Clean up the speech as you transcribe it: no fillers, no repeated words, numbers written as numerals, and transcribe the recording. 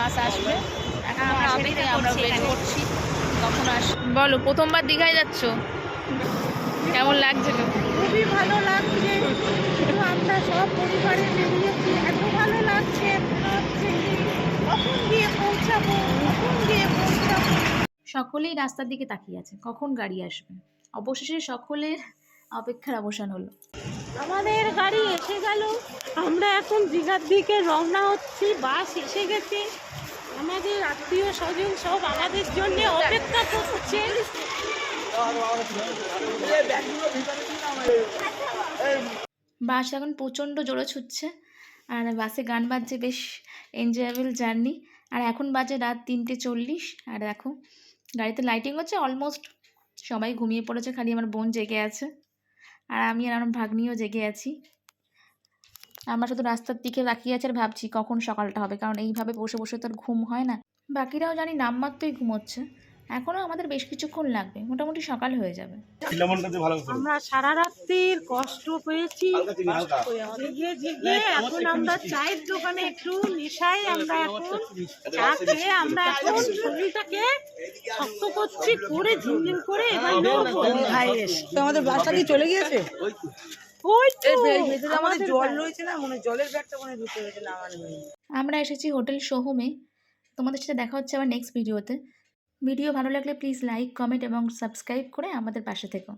বাস আসবে, এখন আমরা অপেক্ষা আমরা ওয়েট করছি কখন আসবে। বলো, প্রথমবার দীঘায় যাচ্ছ, কেমন লাগছিল? খুবই ভালো লাগছে, আমরা সব পরিবারে বেরিয়েছি, এত ভালো লাগছে, মনে হচ্ছে কি কখন গিয়ে পৌঁছাবো, কখন গিয়ে পৌঁছাবো। সকলেই রাস্তার দিকে তাকিয়ে আছে কখন গাড়ি আসবে। অবশেষে সকলের অপেক্ষার অবসান হলো। আমাদের গাড়ি এসে গেল, আমরা এখন দীঘার দিকে রওনা হচ্ছি। বাস এসে গেছে, আমাদের আত্মীয় স্বজন সব আমাদের জন্য অপেক্ষা করছে। বাস এখন প্রচণ্ড জোরে ছুটছে আর বাসে গান বাজছে, বেশ এনজয়েবল জার্নি। আর এখন বাজে রাত 3:40 আর দেখো গাড়িতে লাইটিং হচ্ছে, অলমোস্ট সবাই ঘুমিয়ে পড়েছে, খালি আমার বোন জেগে আছে আর আমি আর আমার ভাগ্নিও জেগে আছি। আমরা শুধু রাস্তার দিকে তাকিয়ে আছি আর ভাবছি কখন সকালটা হবে, কারণ এইভাবে বসে বসে তো আর ঘুম হয় না। বাকিরাও জানি নামমাত্রই ঘুমোচ্ছে, এখনও আমাদের বেশ কিছুক্ষণ লাগবে, মোটামুটি সকাল হয়ে যাবে। আমরা সারা রাত্রির কষ্ট পেয়েছি, জেগে জেগে এখন আমরা চায়ের দোকানে একটু নেশায় আমরা এখন চা খেয়ে আমরা এখন শরীরটাকে শক্ত করছি, করে ঝিমঝিম করে এবার আমাদের বাসটা কি চলে গিয়েছে? ওই তো আমাদের জল রয়েছে না, মনে জলের ব্যাগটা মনে ঢুকে গেছে না আমার। আমরা এসেছি হোটেল সোহমে। তোমাদের সাথে দেখা হচ্ছে আবার নেক্সট ভিডিওতে। ভিডিও ভালো লাগলে প্লিজ লাইক, কমেন্ট এবং সাবস্ক্রাইব করে আমাদের পাশে থেকো।